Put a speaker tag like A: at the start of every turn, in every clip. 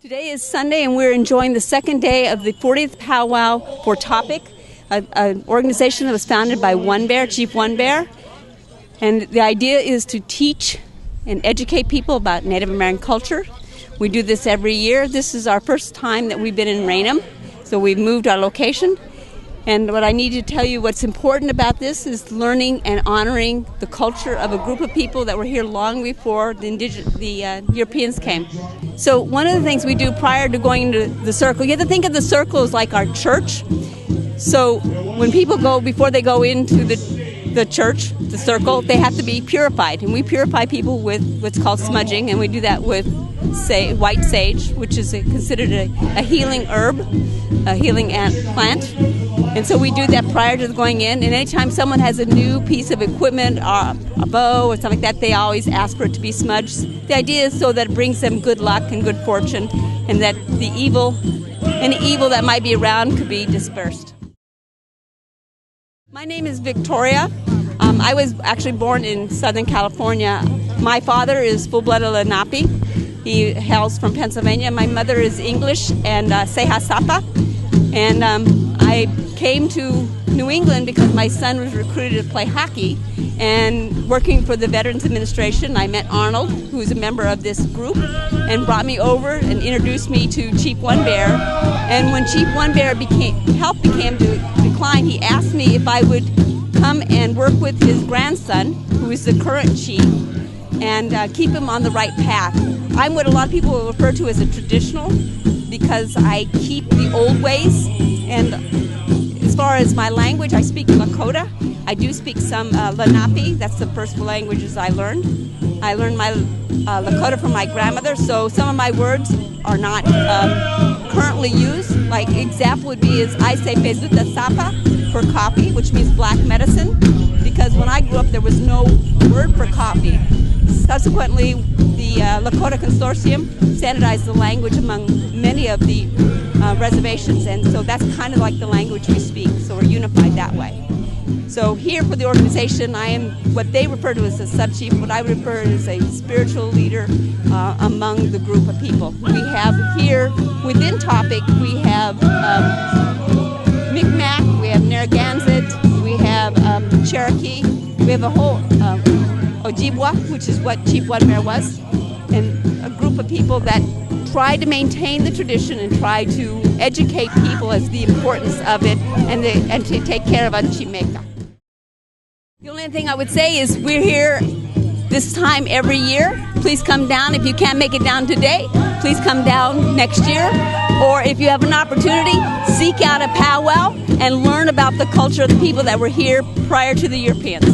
A: Today is Sunday, and we're enjoying the second day of the 40th Pow Wow for Topic, an organization that was founded by One Bear, Chief One Bear. And the idea is to teach and educate people about Native American culture. We do this every year. This is our first time that we've been in Raynham, so we've moved our location. And what I need to tell you, what's important about this is learning and honoring the culture of a group of people that were here long before the Europeans came. So one of the things we do prior to going into the circle, you have to think of the circle as like our church. So when people go, before they go into the church, the circle, they have to be purified. And we purify people with what's called smudging, and we do that with white sage, which is considered a healing herb, a healing plant. And so we do that prior to going in. And anytime someone has a new piece of equipment, or a bow or something like that, they always ask for it to be smudged. The idea is so that it brings them good luck and good fortune, and that any evil that might be around could be dispersed. My name is Victoria. I was actually born in Southern California. My father is full-blooded Lenape. He hails from Pennsylvania. My mother is English and Seja Sapa. And I came to New England because my son was recruited to play hockey. And working for the Veterans Administration, I met Arnold, who's a member of this group, and brought me over and introduced me to Chief One Bear. And when Chief One Bear health began to decline, he asked me if I would come and work with his grandson, who is the current chief, and keep him on the right path. I'm what a lot of people will refer to as a traditional, because I keep the old ways. And as far as my language, I speak Lakota. I do speak some Lenape. That's the first languages I learned. I learned my Lakota from my grandmother, so some of my words are not currently used. Like example would be is I say Pezuta Sapa for coffee, which means black medicine, because when I grew up there was no word for coffee. Subsequently, the Lakota Consortium standardized the language among many of the reservations, and so that's kind of like the language we speak, so we're unified that way. So here for the organization, I am what they refer to as a sub-chief, what I refer to as a spiritual leader among the group of people. We have here, within Topic, we have Mi'kmaq, we have Narragansett, we have Cherokee, we have a whole Ojibwa, which is what Chief One Bear was, and a group of people that try to maintain the tradition and try to educate people as the importance of it and to take care of Anchimeka. The only thing I would say is we're here this time every year. Please come down. If you can't make it down today, please come down next year. Or if you have an opportunity, seek out a powwow and learn about the culture of the people that were here prior to the Europeans.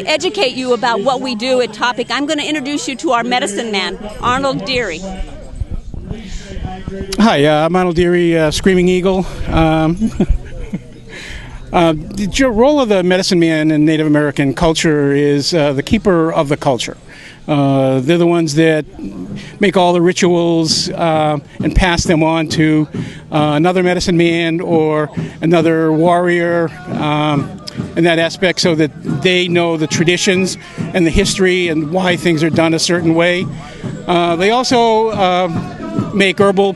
A: Educate you about what we do at Topic, I'm going to introduce you to our medicine man, Arnold Deary.
B: Hi, I'm Arnold Deary, Screaming Eagle. The role of the medicine man in Native American culture is the keeper of the culture. They're the ones that make all the rituals and pass them on to another medicine man or another warrior in that aspect, so that they know the traditions and the history and why things are done a certain way. They also make herbal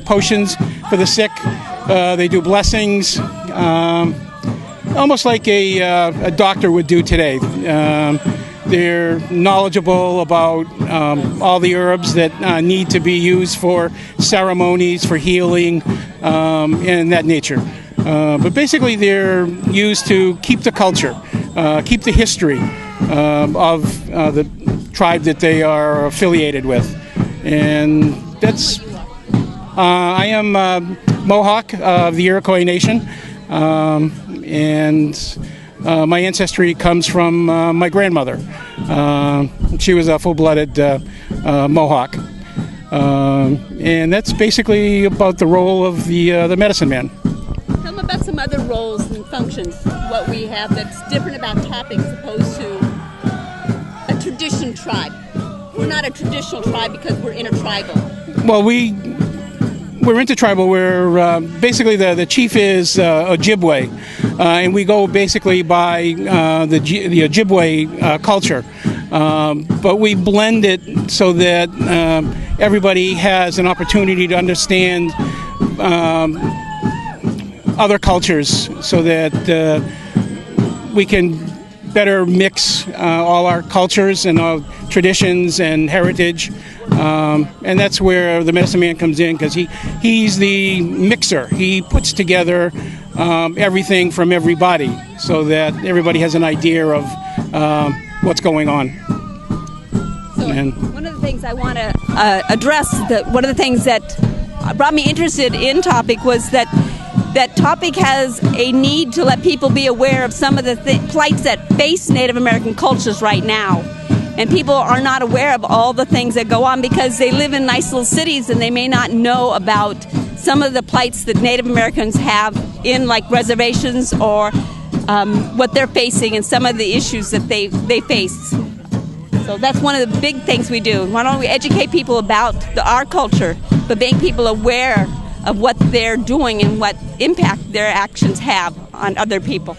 B: potions for the sick. They do blessings, almost like a doctor would do today. They're knowledgeable about all the herbs that need to be used for ceremonies, for healing, and that nature. But basically they're used to keep the culture, keep the history of the tribe that they are affiliated with. And that's, I am Mohawk of the Iroquois Nation, and my ancestry comes from my grandmother. She was a full-blooded Mohawk. And that's basically about the role of the medicine man.
A: Tell me about some other roles and functions, what we have that's different about topics opposed to a tradition tribe. We're not a traditional tribe because we're intertribal.
B: Well, we're intertribal. We're basically the chief is Ojibwe, and we go basically by the Ojibwe culture. But we blend it so that everybody has an opportunity to understand other cultures, so that we can better mix all our cultures and our traditions and heritage. And that's where the medicine man comes in, because he's the mixer. He puts together everything from everybody, so that everybody has an idea of what's going on.
A: So one of the things I want to address, one of the things that brought me interested in topic was that topic has a need to let people be aware of some of the plights that face Native American cultures right now. And people are not aware of all the things that go on because they live in nice little cities and they may not know about some of the plights that Native Americans have in like reservations or what they're facing and some of the issues that they face. So that's one of the big things we do. Not only educate people about our culture, but make people aware of what they're doing and what impact their actions have on other people.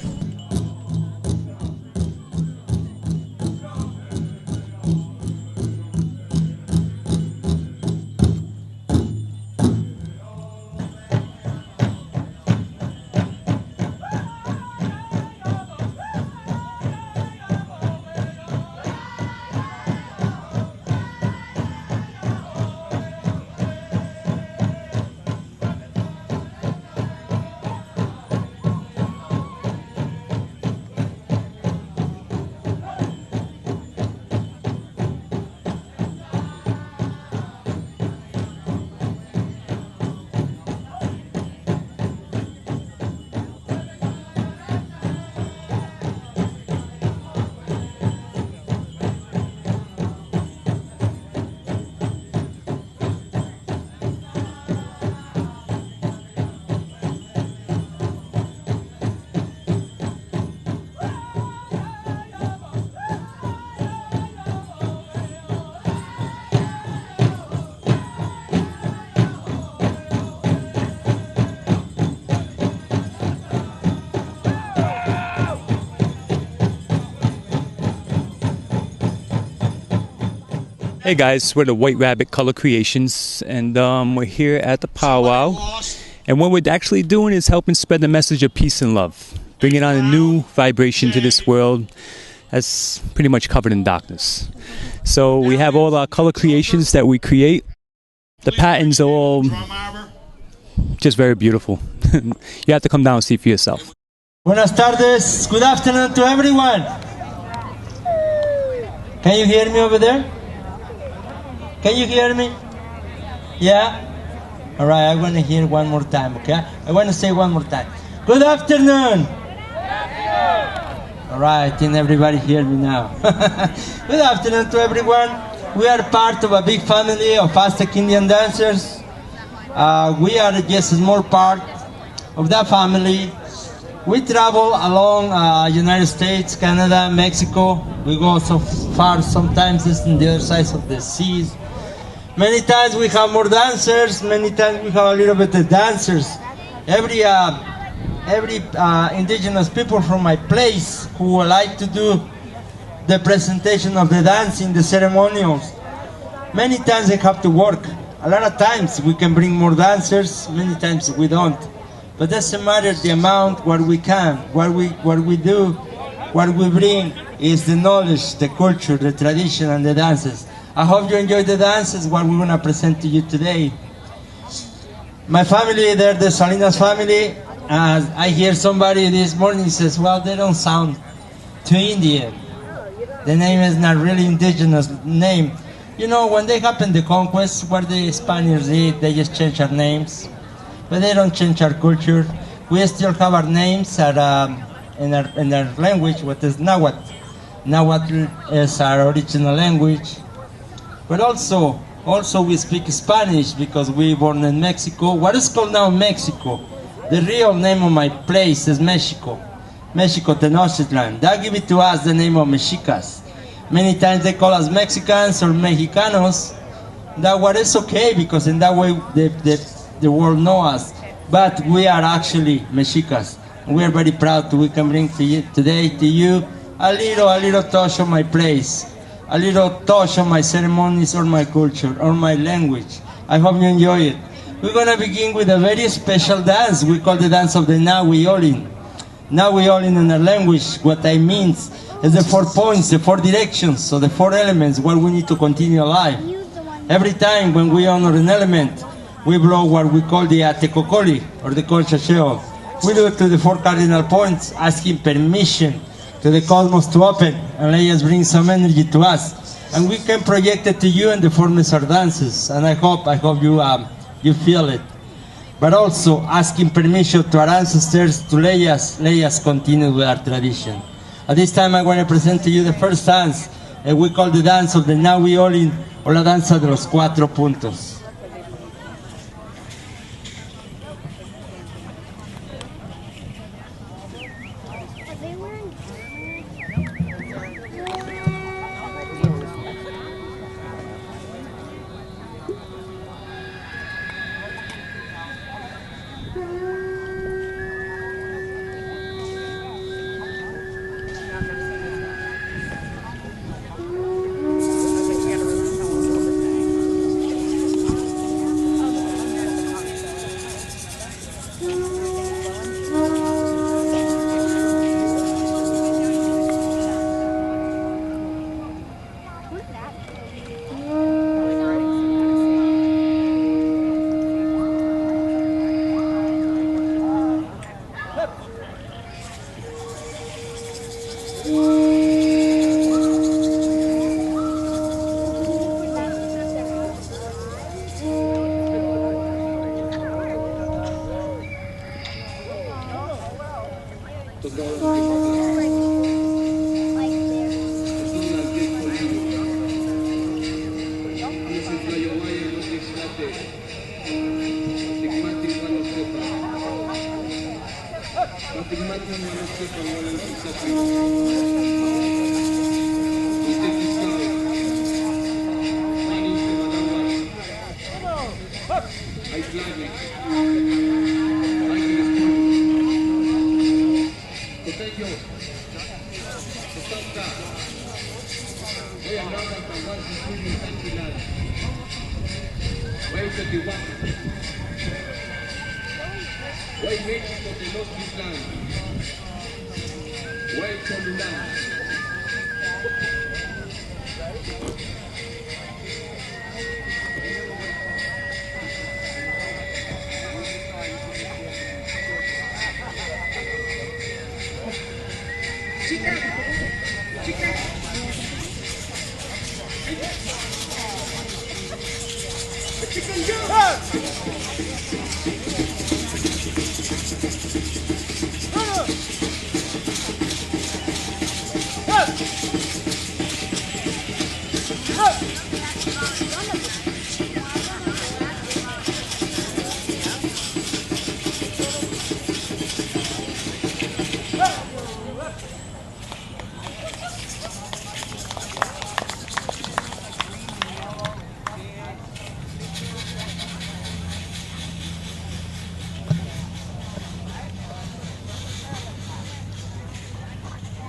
C: Hey guys, we're the White Rabbit Color Creations, and we're here at the Pow Wow. And what we're actually doing is helping spread the message of peace and love, bringing on a new vibration to this world that's pretty much covered in darkness. So we have all our color creations that we create. The patterns are all just very beautiful. You have to come down and see for yourself.
D: Buenas tardes, good afternoon to everyone. Can you hear me over there? Can you hear me? Yeah? All right, I want to hear one more time, okay? I want to say one more time. Good afternoon. All right, I think everybody hear me now. Good afternoon to everyone. We are part of a big family of Aztec Indian dancers. We are just a small part of that family. We travel along United States, Canada, Mexico. We go so far sometimes it's on the other side of the seas. Many times we have more dancers, many times we have a little bit of dancers. Every indigenous people from my place who like to do the presentation of the dancing, the ceremonials, many times they have to work. A lot of times we can bring more dancers, many times we don't. But doesn't matter the amount, what we can, what we do, what we bring is the knowledge, the culture, the tradition, and the dances. I hope you enjoy the dances, what we're going to present to you today. My family, they're the Salinas family. I hear somebody this morning says, well, they don't sound too Indian. The name is not really indigenous name. You know, when they happened the conquest, what the Spaniards did, they just changed our names. But they don't change our culture. We still have our names in our language, what is Nahuatl. Nahuatl is our original language. But also we speak Spanish because we were born in Mexico. What is called now Mexico? The real name of my place is Mexico. Mexico Tenochtitlan. That give it to us the name of Mexicas. Many times they call us Mexicans or Mexicanos. That what is okay because in that way the world knows us. But we are actually Mexicas. We are very proud we can bring to you, today to you a little touch of my place. A little touch of my ceremonies or my culture or my language. I hope you enjoy it. We're going to begin with a very special dance. We call the dance of the Nahui Olin. Nahui Olin in our language, what I means is the 4 points, the 4 directions, so the 4 elements where we need to continue alive. Every time when we honor an element, we blow what we call the Atekokoli or the Colchacheo. We do it to the 4 cardinal points, asking permission to the cosmos to open and let us bring some energy to us, and we can project it to you in the forms of dances. And I hope you feel it. But also asking permission to our ancestors to let us continue with our tradition. At this time, I'm going to present to you the first dance, and we call the dance of the Nahui Olin or la danza de los 4 puntos.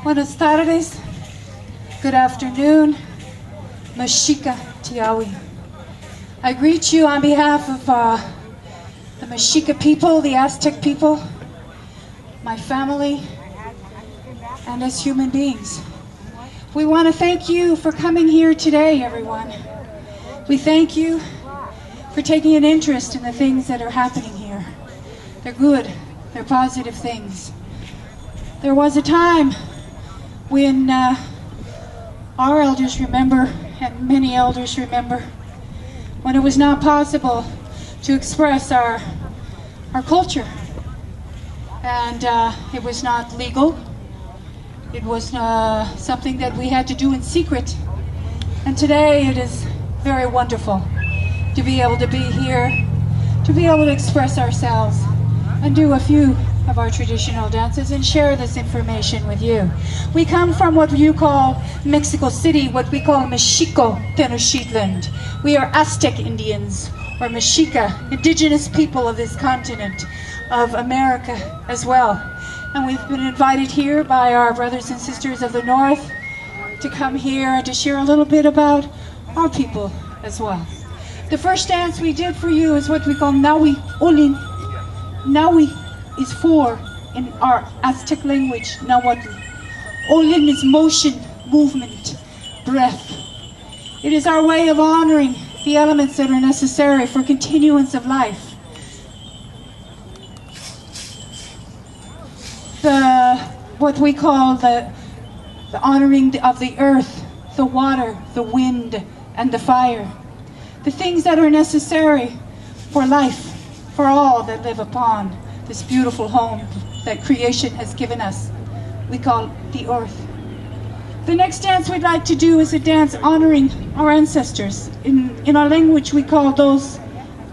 E: Buenas tardes. Good afternoon. Mashika Tiawi. I greet you on behalf of the Mexica people, the Aztec people, my family, and as human beings. We want to thank you for coming here today, everyone. We thank you for taking an interest in the things that are happening here. They're good, they're positive things. There was a time when our elders remember, and many elders remember, when it was not possible to express our culture. And it was not legal. It was something that we had to do in secret. And today it is very wonderful to be able to be here, to be able to express ourselves and do a few of our traditional dances and share this information with you. We come from what you call Mexico City, what we call Mexico Tenochtitlan. We are Aztec Indians, or Mexica, indigenous people of this continent, of America as well. And we've been invited here by our brothers and sisters of the North to come here and to share a little bit about our people as well. The first dance we did for you is what we call Nawi Olin. Nawi is four in our Aztec language, Nahuatl. Olin is motion, movement, breath. It is our way of honoring the elements that are necessary for continuance of life. What we call the honoring of the earth, the water, the wind, and the fire. The things that are necessary for life, for all that live upon this beautiful home that creation has given us. We call the earth. The next dance we'd like to do is a dance honoring our ancestors. In our language, we call those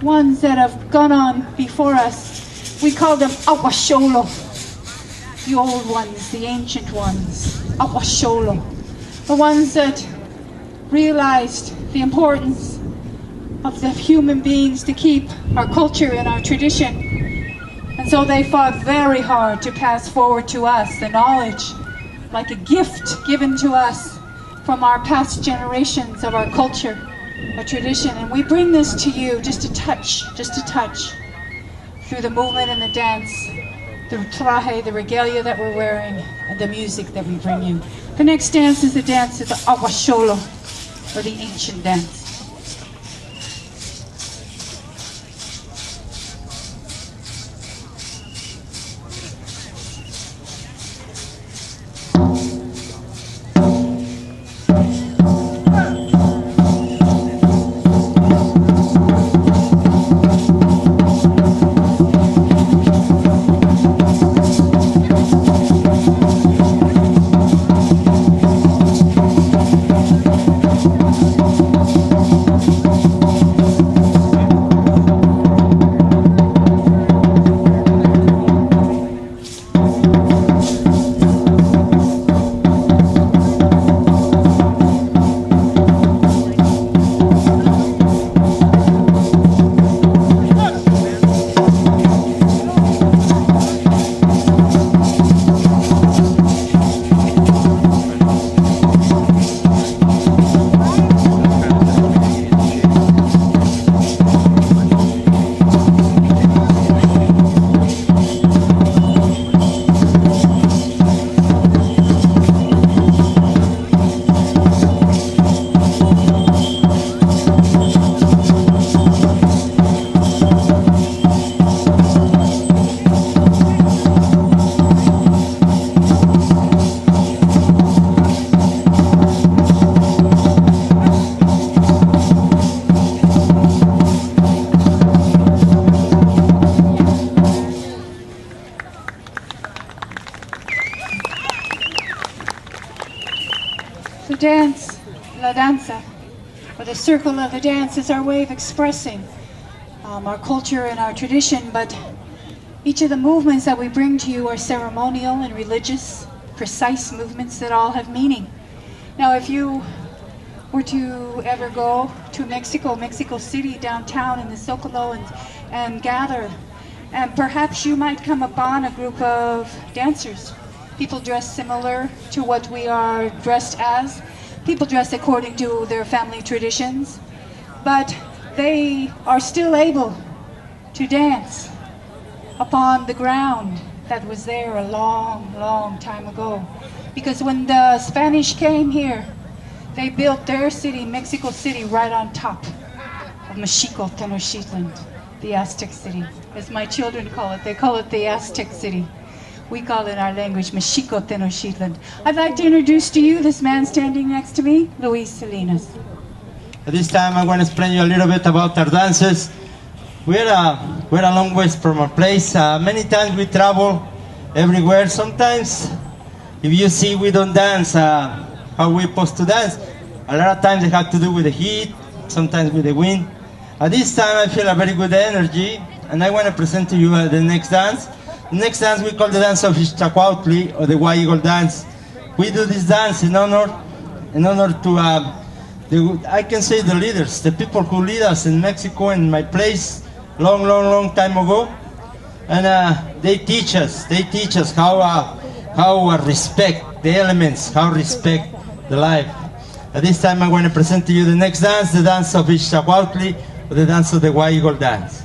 E: ones that have gone on before us, we call them Aguasholo. The old ones, the ancient ones, Aguasholo. The ones that realized the importance of the human beings to keep our culture and our tradition. And so they fought very hard to pass forward to us the knowledge, like a gift given to us from our past generations of our culture, our tradition. And we bring this to you just a touch, through the movement and the dance, the traje, the regalia that we're wearing, and the music that we bring you. The next dance is the dance of the Aguasholo, or the ancient dance. Dance, la danza, or the circle of the dance, is our way of expressing our culture and our tradition, but each of the movements that we bring to you are ceremonial and religious, precise movements that all have meaning. Now, if you were to ever go to Mexico City, downtown in the Zocalo, and gather, and perhaps you might come upon a group of dancers, People dress similar to what we are dressed as. People dress according to their family traditions. But they are still able to dance upon the ground that was there a long, long time ago. Because when the Spanish came here, they built their city, Mexico City, right on top of Mexico, Tenochtitlan, the Aztec city. As my children call it, they call it the Aztec city. We call it in our language Mexico, Tenochtitlan. I'd like to introduce to you this man standing next to me, Luis Salinas.
D: At this time, I'm going to explain you a little bit about our dances. We're a long ways from our place. Many times we travel everywhere. Sometimes, if you see we don't dance how we're supposed to dance, a lot of times it has to do with the heat, sometimes with the wind. At this time, I feel a very good energy, and I want to present to you the next dance. The next dance we call the dance of Ixtacuautli, or the White Eagle dance. We do this dance in honor to I can say the leaders, the people who lead us in Mexico, in my place, long time ago, and they teach us how respect the elements, how respect the life. At this time, I'm going to present to you the next dance, the dance of Ixtacuautli, or the dance of the White Eagle dance.